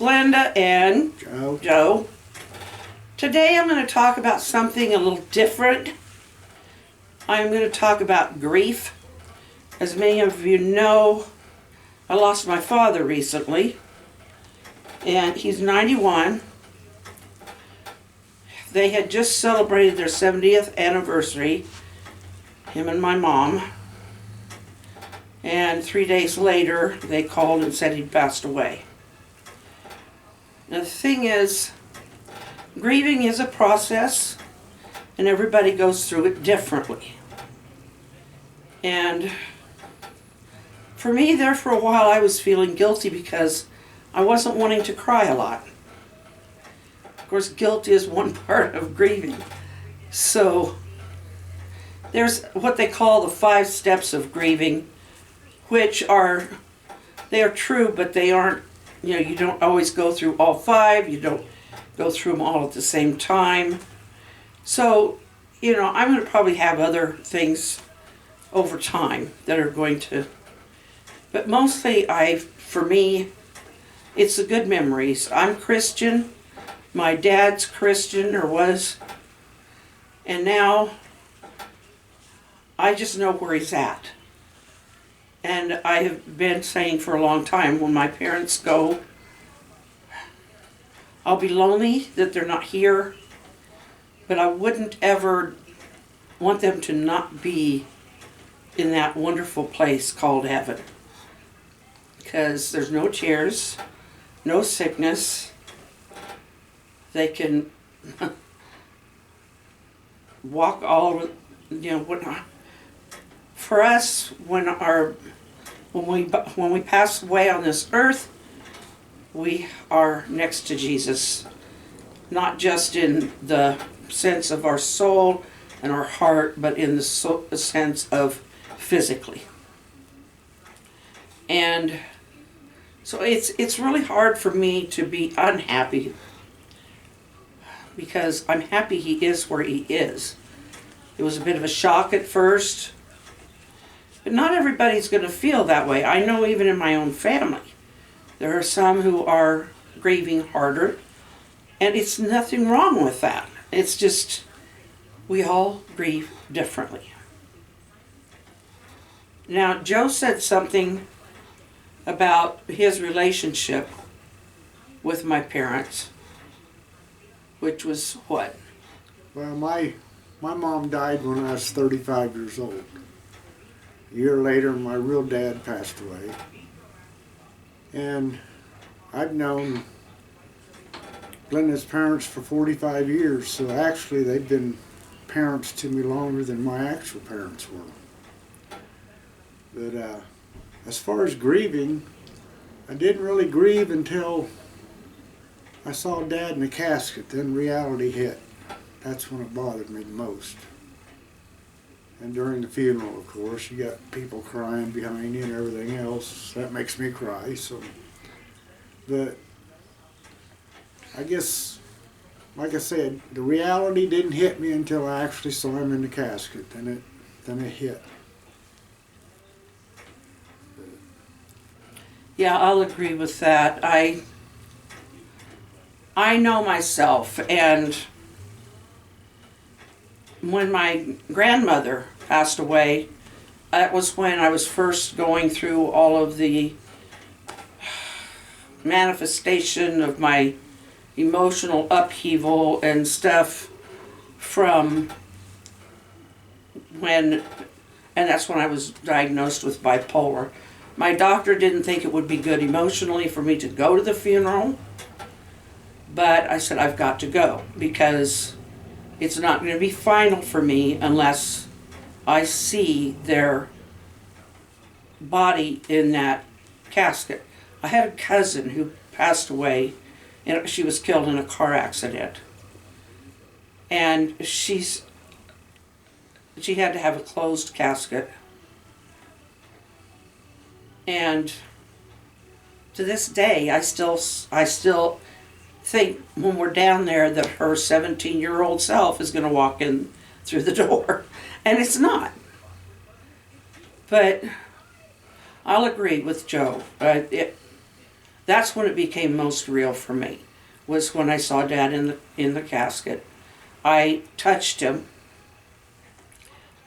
Glenda and Joe. Today I'm going to talk about something a little different. I'm going to talk about grief. As many of you know, I lost my father recently, and he's 91. They had just celebrated their 70th anniversary, him and my mom, and 3 days later they called and said he'd passed away. Now the thing is, grieving is a process, and everybody goes through it differently. And for me, there for a while, I was feeling guilty because I wasn't wanting to cry a lot. Of course, guilt is one part of grieving. So there's what they call the 5 steps of grieving, which are, they are true, but they aren't, you don't always go through all 5. You don't go through them all at the same time. So, I'm going to probably have other things over time that are going to, but mostly for me, it's the good memories. I'm Christian. My dad's Christian, or was, and now I just know where he's at. And I have been saying for a long time, when my parents go, I'll be lonely that they're not here, but I wouldn't ever want them to not be in that wonderful place called heaven. Because there's no tears, no sickness. They can walk all over, for us, when we pass away on this earth, we are next to Jesus, not just in the sense of our soul and our heart, but in the sense of physically. And so it's really hard for me to be unhappy, because I'm happy he is where he is. It was a bit of a shock at first, but not everybody's going to feel that way. I know even in my own family, there are some who are grieving harder, and it's nothing wrong with that. It's just, we all grieve differently. Now, Joe said something about his relationship with my parents, which was what? Well, my mom died when I was 35 years old. A year later, my real dad passed away. And I've known Glenda's parents for 45 years, so actually they've been parents to me longer than my actual parents were. But as far as grieving, I didn't really grieve until I saw Dad in the casket. Then reality hit. That's when it bothered me the most. And during the funeral, of course, you got people crying behind you and everything else. That makes me cry. So, but I guess, like I said, the reality didn't hit me until I actually saw him in the casket. Then it hit. Yeah, I'll agree with that. I know myself, and when my grandmother passed away, that was when I was first going through all of the manifestation of my emotional upheaval and stuff from and that's when I was diagnosed with bipolar. My doctor didn't think it would be good emotionally for me to go to the funeral, but I said I've got to go, because it's not going to be final for me unless I see their body in that casket. I had a cousin who passed away, and she was killed in a car accident. And she had to have a closed casket. And to this day, I still think when we're down there that her 17-year-old self is going to walk in through the door. And it's not. But I'll agree with Joe. that's when it became most real for me, was when I saw Dad in the casket. I touched him,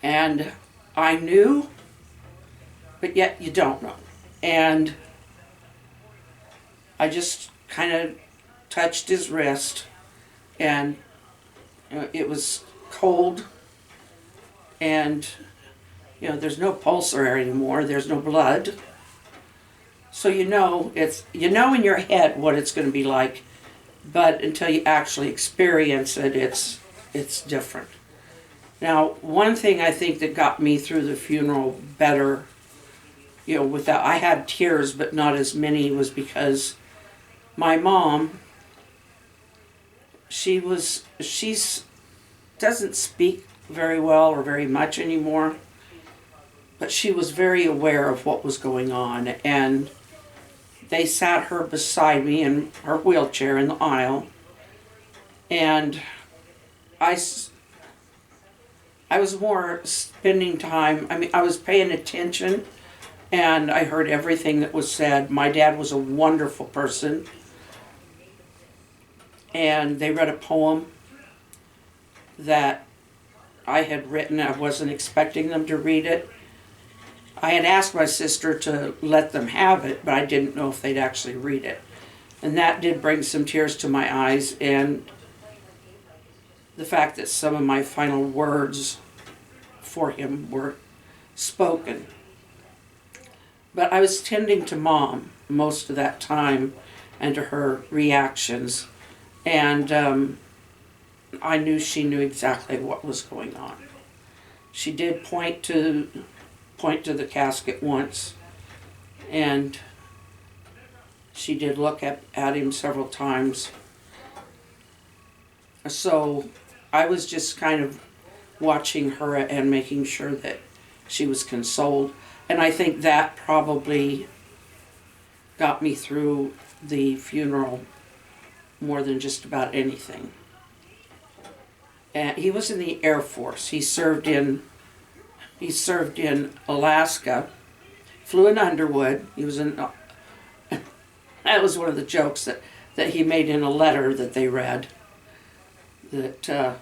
and I knew, but yet you don't know. And I just kind of touched his wrist, and it was cold, and there's no pulse there anymore. There's no blood. So you know in your head what it's going to be like, but until you actually experience it, it's different. Now, one thing I think that got me through the funeral better, without, I had tears, but not as many, was because my mom, she's doesn't speak very well or very much anymore, but she was very aware of what was going on, and they sat her beside me in her wheelchair in the aisle, and I was more spending time, I was paying attention, and I heard everything that was said. My dad was a wonderful person, and they read a poem that I had written. I wasn't expecting them to read it. I had asked my sister to let them have it, but I didn't know if they'd actually read it. And that did bring some tears to my eyes, and the fact that some of my final words for him were spoken. But I was tending to Mom most of that time and to her reactions, and I knew she knew exactly what was going on. She did point to the casket once, and she did look at him several times. So I was just kind of watching her and making sure that she was consoled, and I think that probably got me through the funeral more than just about anything. And he was in the Air Force. He served in Alaska, flew in Underwood. He was in, that was one of the jokes that he made in a letter that they read, that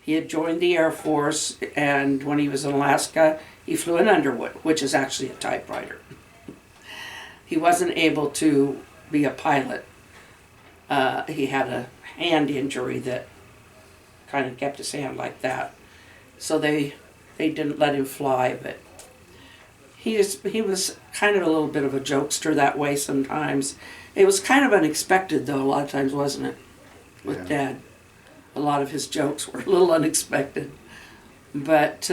he had joined the Air Force, and when he was in Alaska, he flew in Underwood, which is actually a typewriter. He wasn't able to be a pilot. He had a hand injury that kind of kept his hand like that. So they didn't let him fly, but he was kind of a little bit of a jokester that way sometimes. It was kind of unexpected, though, a lot of times, wasn't it, with Dad? A lot of his jokes were a little unexpected. But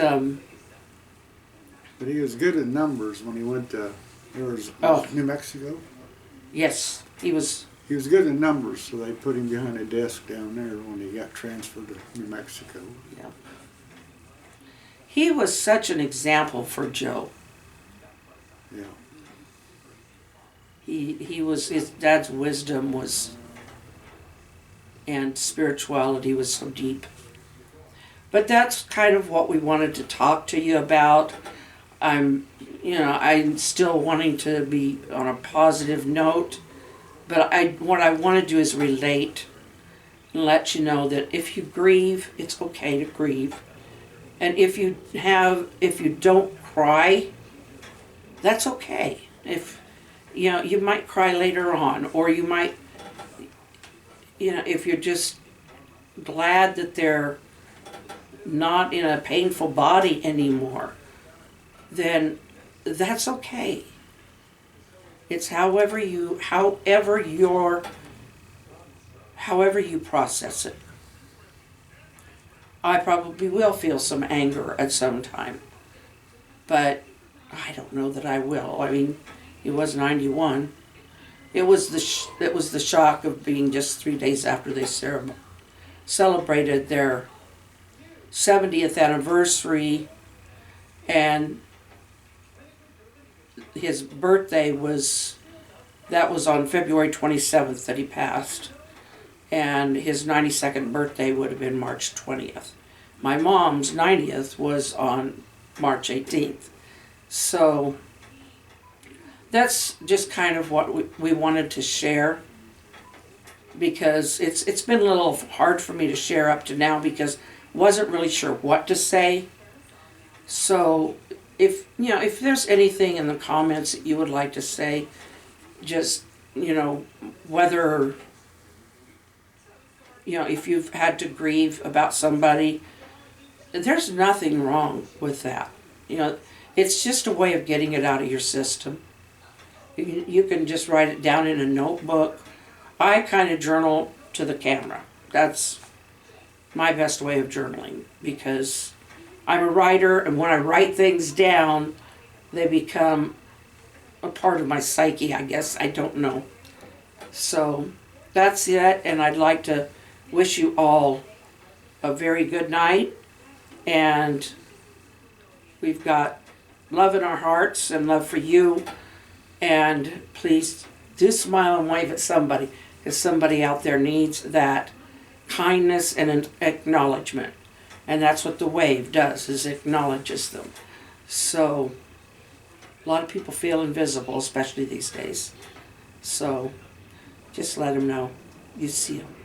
he was good at numbers when he went to New Mexico. Yes, he was. He was good at numbers, so they put him behind a desk down there when he got transferred to New Mexico. Yeah. He was such an example for Joe. Yeah. He was, his dad's wisdom was, and spirituality was so deep. But that's kind of what we wanted to talk to you about. I'm still wanting to be on a positive note, but what I want to do is relate and let you know that if you grieve, it's okay to grieve. And if you don't cry, that's okay. If you might cry later on, or you might, if you're just glad that they're not in a painful body anymore, then that's okay. It's however you process it. I probably will feel some anger at some time, but I don't know that I will. I mean, he was 91. It was the shock of being just 3 days after they celebrated their 70th anniversary, and his birthday was on February 27th that he passed, and his 92nd birthday would have been March 20th. My mom's 90th was on March 18th. So that's just kind of what we wanted to share, because it's been a little hard for me to share up to now because wasn't really sure what to say. So if if there's anything in the comments that you would like to say, just whether if you've had to grieve about somebody, there's nothing wrong with that. It's just a way of getting it out of your system. You can just write it down in a notebook. I kind of journal to the camera. That's my best way of journaling, because I'm a writer, and when I write things down, they become a part of my psyche, I guess. I don't know. So that's it, and I'd like to wish you all a very good night, and we've got love in our hearts and love for you, and please do smile and wave at somebody, because somebody out there needs that kindness and an acknowledgement, and that's what the wave does, is acknowledges them. So a lot of people feel invisible, especially these days, so just let them know you see them.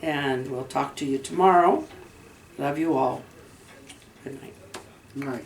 And we'll talk to you tomorrow. Love you all. Good night. Right.